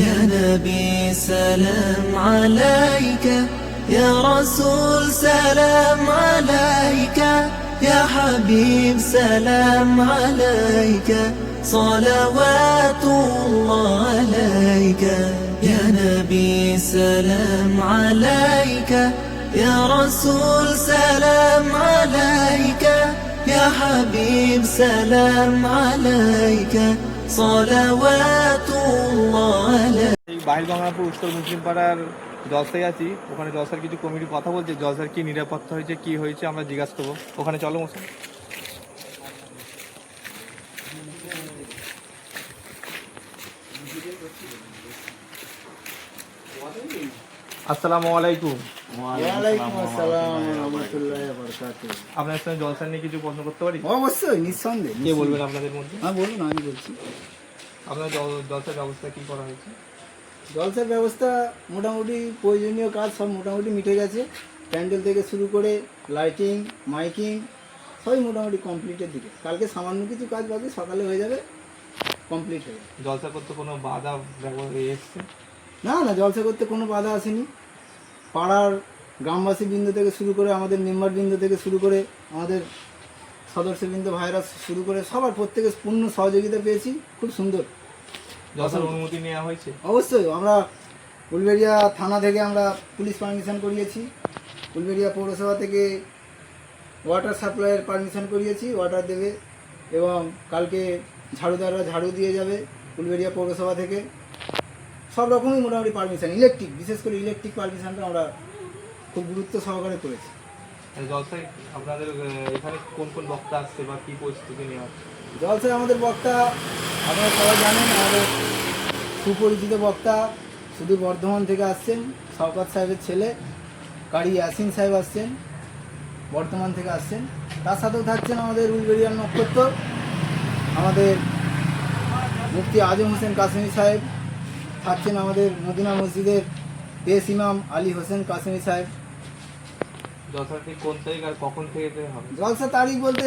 يا نبي سلام عليك، يا رسول سلام عليك، يا حبيب سلام عليك، صلوات الله عليك. يا نبي سلام عليك، يا رسول سلام عليك، يا حبيب سلام عليك، صلوات الله عليك. বাহির গঙ্গাপুর উত্তর মুসলিম পাড়ার জলসায় আছি। ওখানে জলসার কিছু কমিটি কথা বলছে, জলসার কি নিরাপত্তা হয়েছে, কি হয়েছে আমরা জিজ্ঞাসা করবো। ওখানে চলো মশাই। আসসালামু আলাইকুম। ওয়ালাইকুম আসসালাম ওয়া রাহমাতুল্লাহি ওয়া বারাকাতুহু। আপনার সঙ্গে জলসা নিয়ে কিছু প্রশ্ন করতে পারি? অবশ্যই, নিঃসন্দেহে। কে বলবেন আপনাদের মধ্যে? হ্যাঁ বলুন, আমি বলছি। আপনার জলসার ব্যবস্থা কি করা হয়েছে? জলসার ব্যবস্থা মোটামুটি প্রয়োজনীয় কাজ সব মোটামুটি মিটে গেছে। প্যান্ডেল থেকে শুরু করে লাইটিং, মাইকিং সবই মোটামুটি কমপ্লিটের দিকে। কালকে সামান্য কিছু কাজ বাকি, সকালে হয়ে যাবে, কমপ্লিট হয়ে যাবে। জলসা করতে কোনো বাধা এসছে? না না, জলসা করতে কোনো বাধা আসেনি। পাড়ার গ্রামবাসী বৃন্দ থেকে শুরু করে, আমাদের মেম্বার বৃন্দ থেকে শুরু করে, আমাদের সদস্যবৃন্দ ভাইরা শুরু করে সবার প্রত্যেকের পূর্ণ সহযোগিতা পেয়েছি। খুব সুন্দর। জলসার অনুমতি নেওয়া হয়েছে? অবশ্যই। আমরা উলবেড়িয়া থানা থেকে আমরা পুলিশ পারমিশন করিয়েছি, উলবেড়িয়া পৌরসভা থেকে ওয়াটার সাপ্লাইয়ের পারমিশন করিয়েছি, ওয়াটার দেবে, এবং কালকে ঝাড়ুদাররা ঝাড়ু দিয়ে যাবে উলবেড়িয়া পৌরসভা থেকে। সব রকমই মোটামুটি পারমিশন, ইলেকট্রিক, বিশেষ করে ইলেকট্রিক পারমিশনটা আমরা খুব গুরুত্ব সহকারে করেছি। জলসায় আপনাদের এখানে কোন কোন বক্তা আসছে বা কী পরিস্থিতি নেওয়া হচ্ছে? জলসায় আমাদের বক্তা আপনারা সবাই জানেন, আমাদের সুপরিচিত বক্তা সুদূর বর্ধমান থেকে আসছেন, শওকত সাহেবের ছেলে কারি ইয়াসিন সাহেব আসছেন, বর্ধমান থেকে আসছেন। তার সাথেও থাকছেন আমাদের উলবেড়িয়ার নক্ষত্র, আমাদের মুফতি আজম হোসেন কাসেমি সাহেব, থাকছেন আমাদের মদিনা মসজিদের পেশ ইমাম আলী হোসেন কাসেমি সাহেব। জলসাটি কোন তারিখ আর কখন থেকে হবে? জলসা তারিখ বলতে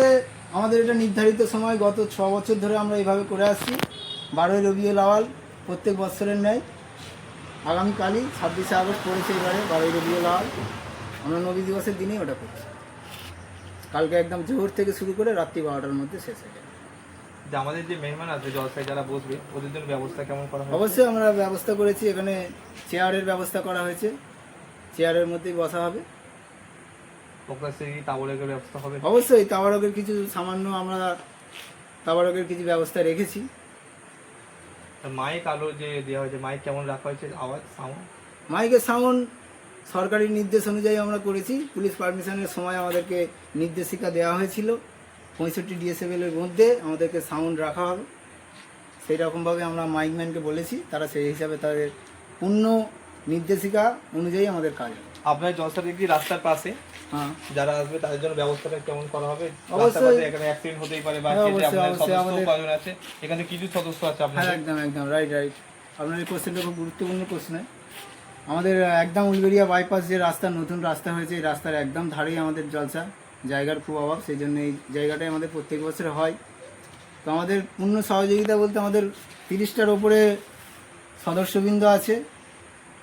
আমাদের এটা নির্ধারিত সময়, গত 6 বছর ধরে আমরা এইভাবে করে আসছি। 12ই রবিউল আওয়াল প্রত্যেক বছরের ন্যায় আগামীকালই 26শে আগস্ট পড়েছে, এবারে 12ই রবিউল আওয়াল। আমরা নবী দিবসের দিনেই ওটা করছি। কালকে একদম জোহর থেকে শুরু করে রাত্রি 12টার মধ্যে শেষ হয়ে যাবে। যে আমাদের যে মেহমান আছে জলসায় যারা বসবে, ওদের জন্য ব্যবস্থা কেমন করা হবে? অবশ্যই আমরা ব্যবস্থা করেছি, এখানে চেয়ারের ব্যবস্থা করা হয়েছে, চেয়ারের মধ্যেই বসা হবে। তাবরকের ব্যবস্থা হবে? অবশ্যই, তাবারকের কিছু সামান্য আমরা তাবারকের কিছু ব্যবস্থা রেখেছি। মাইক আলো যে দেওয়া হয়েছে, মাইক কেমন রাখা হয়েছে, আওয়াজ সাউন্ড? মাইকের সাউন্ড সরকারি নির্দেশ অনুযায়ী আমরা করেছি। পুলিশ পারমিশনের সময় আমাদেরকে নির্দেশিকা দেওয়া হয়েছিল 65 ডেসিবেলের মধ্যে আমাদেরকে সাউন্ড রাখা হবে। সেই রকমভাবে আমরা মাইকম্যানকে বলেছি, তারা সেই হিসাবে তাদের পূর্ণ নির্দেশিকা অনুযায়ী আমাদের কাজ হবে। আপনার জলসার একটি রাস্তার পাশে হ্যাঁ, যারা আসবে তাদের জন্য ব্যবস্থাটা কেমন করা হবে? অবশ্যই। এখানে অ্যাক্সিডেন্ট হতেই পারে বা হ্যাঁ, আপনাদের অবশ্যই, সদস্য আমাদের- কজন আছে? এখানে কিছু সদস্য আছে হ্যাঁ, আপনাদের? একদম একদম রাইট। আপনার এই কোশ্চেনটা খুব গুরুত্বপূর্ণ কোশ্চেন। আমাদের একদম উলবেড়িয়া বাইপাস যে রাস্তা, নতুন রাস্তা হয়েছে, এই রাস্তার একদম ধারেই আমাদের জলসা। জায়গার খুব অভাব, সেই জন্য এই জায়গাটাই আমাদের প্রত্যেক বছর হয়। তো আমাদের পূর্ণ সহযোগিতা বলতে আমাদের 30টার ওপরে সদস্যবৃন্দ আছে,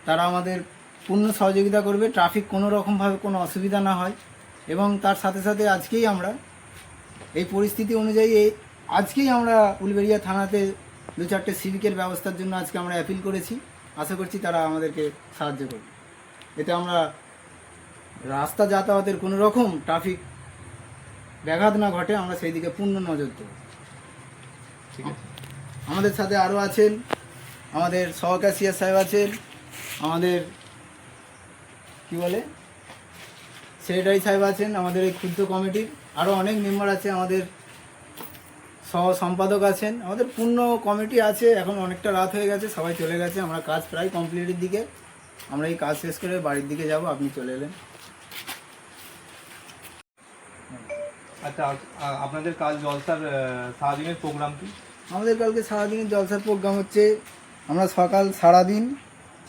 তারা আমাদের পূর্ণ সহযোগিতা করবে, ট্রাফিক কোনো রকমভাবে কোনো অসুবিধা না হয়। এবং তার সাথে সাথে আজকেই আমরা এই পরিস্থিতি অনুযায়ী আজকেই আমরা উলবেড়িয়া থানাতে 2-4টে সিভিকের ব্যবস্থার জন্য আজকে আমরা অ্যাপিল করেছি। আশা করছি তারা আমাদেরকে সাহায্য করবে, এতে আমরা রাস্তা যাতায়াতের কোনো রকম ট্রাফিক ব্যাঘাত না ঘটে, আমরা সেই দিকে পূর্ণ নজর দেব। ঠিক আছে। আমাদের সাথে আরও আছেন আমাদের সহকাশিয়া সাহেব আছেন, আমাদের কি বলে সেক্রেটারি সাহেব আছেন, আমাদের এই ক্ষুদ্র কমিটির আরও অনেক মেম্বার আছে, আমাদের সহ সম্পাদক আছেন, আমাদের পূর্ণ কমিটি আছে। এখন অনেকটা রাত হয়ে গেছে, সবাই চলে গেছে, আমরা কাজ প্রায় কমপ্লিটের দিকে। আমরা এই কাজ শেষ করে বাড়ির দিকে যাব, আপনি চলে এলেন। আচ্ছা, আপনাদের কাল জলসার সারাদিনের প্রোগ্রাম কি? আমাদের কালকে সারাদিনের জলসার প্রোগ্রাম হচ্ছে, আমরা সারাদিন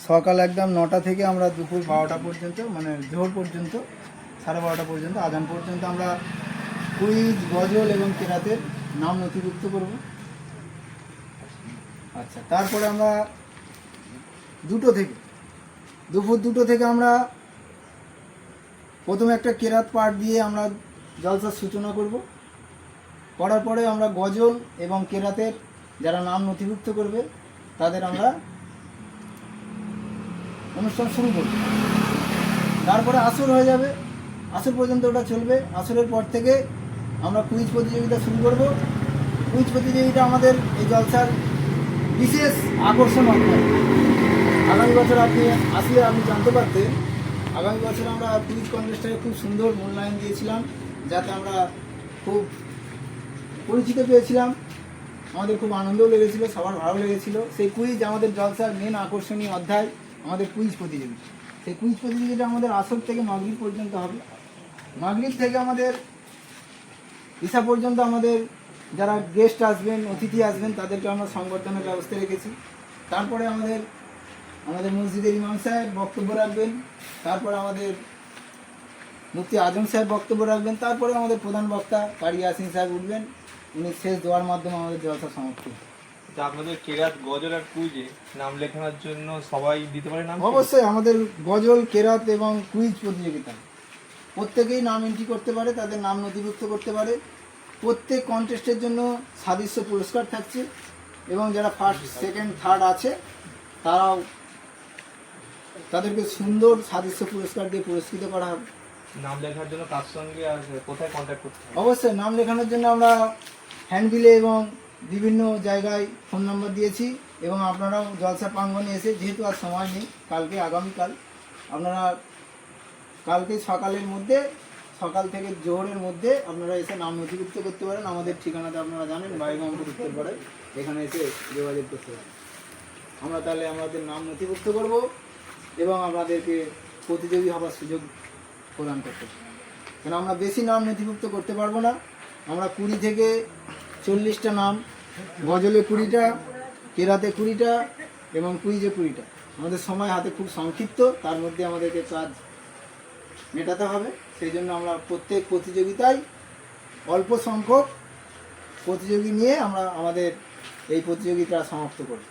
সকাল একদম 9টা থেকে আমরা দুপুর 12টা পর্যন্ত, মানে জোহর পর্যন্ত, 12:30 পর্যন্ত, আজান পর্যন্ত আমরা কুইজ, গজল এবং কেরাতের নাম নথিভুক্ত করব। আচ্ছা, তারপরে আমরা দুপুর 2টো থেকে আমরা প্রথমে একটা কেরাত পাঠ দিয়ে আমরা জলসার সূচনা করার পরে আমরা গজল এবং কেরাতের যারা নাম নথিভুক্ত করবে তাদের আমরা অনুষ্ঠান শুরু করব। তারপরে আসর হয়ে যাবে, আসর পর্যন্ত ওটা চলবে। আসরের পর থেকে আমরা কুইজ প্রতিযোগিতা শুরু করব। কুইজ প্রতিযোগিতা আমাদের এই জলসার বিশেষ আকর্ষণ হবে। আগামী বছর আপনি আসলে আপনি জানতে পারতেন, আগামী বছর আমরা কুইজ কন্টেস্টে খুব সুন্দর মূল্যায়ন দিয়েছিলাম, যাতে আমরা খুব পরিচিত পেয়েছিলাম, আমাদের খুব আনন্দও লেগেছিল, সবার ভালো লেগেছিল। সেই কুইজ আমাদের জলসার মেন আকর্ষণীয় অধ্যায় আমাদের কুইজ প্রতিযোগিতা। সেই কুইজ প্রতিযোগিতা আমাদের আসর থেকে মাগরিব পর্যন্ত হবে। মাগরিব থেকে আমাদের ঈশা পর্যন্ত আমাদের যারা গেস্ট আসবেন, অতিথি আসবেন, তাদেরকে আমরা সংবর্ধনার ব্যবস্থা রেখেছি। তারপরে আমাদের মসজিদের ইমাম সাহেব বক্তব্য রাখবেন, তারপরে আমাদের মুফতি আজম সাহেব বক্তব্য রাখবেন, তারপরে আমাদের প্রধান বক্তা কারি ইয়াসিন সাহেব উঠবেন, উনি শেষ দোয়ার মাধ্যমে আমাদের জলসা সমাপ্তি। তা আপনাদের কেরাত, গজল আর কুইজে নাম লেখানোর জন্য সবাই দিতে পারে নাম? অবশ্যই আমাদের গজল, কেরাত এবং কুইজ প্রতিযোগিতা প্রত্যেকেই নাম এন্ট্রি করতে পারে, তাদের নাম নথিভুক্ত করতে পারে। প্রত্যেক কন্টেস্টের জন্য সাদৃশ্য পুরস্কার থাকছে, এবং যারা ফার্স্ট, সেকেন্ড, থার্ড আছে তারাও তাদেরকে সুন্দর সাদৃশ্য পুরস্কার দিয়ে পুরস্কৃত করা হবে। নাম লেখার জন্য কার সঙ্গে আর কোথায় কন্ট্যাক্ট করতে হবে? অবশ্যই নাম লেখানোর জন্য আমরা হ্যান্ডবিলে এবং বিভিন্ন জায়গায় ফোন নম্বর দিয়েছি, এবং আপনারাও জলসা প্রাঙ্গণে এসে, যেহেতু আর সময় নেই, কালকে আগামীকাল আপনারা কালকে সকালের মধ্যে, সকাল থেকে জোহরের মধ্যে আপনারা এসে নাম নথিভুক্ত করতে পারেন। আমাদের ঠিকানাটা আপনারা জানেন, বাইগঞ্জ উত্তরপাড়ায়, এখানে এসে যোগাযোগ করতে পারেন। আমরা তাহলে আমাদের নাম নথিভুক্ত করব এবং আপনাদেরকে প্রতিযোগী হবার সুযোগ প্রদান করতে পারব। কারণ আমরা বেশি নাম নথিভুক্ত করতে পারবো না। আমরা 20 থেকে 40টা নাম, গজলে 20টা, কেরাতে 20টা এবং কুইজে 20টা। আমাদের সময় হাতে খুব সংক্ষিপ্ত, তার মধ্যে আমাদেরকে কাজ মেটাতে হবে। সেই জন্য আমরা প্রত্যেক প্রতিযোগিতায় অল্প সংখ্যক প্রতিযোগী নিয়ে আমরা আমাদের এই প্রতিযোগিতা সমাপ্ত করি।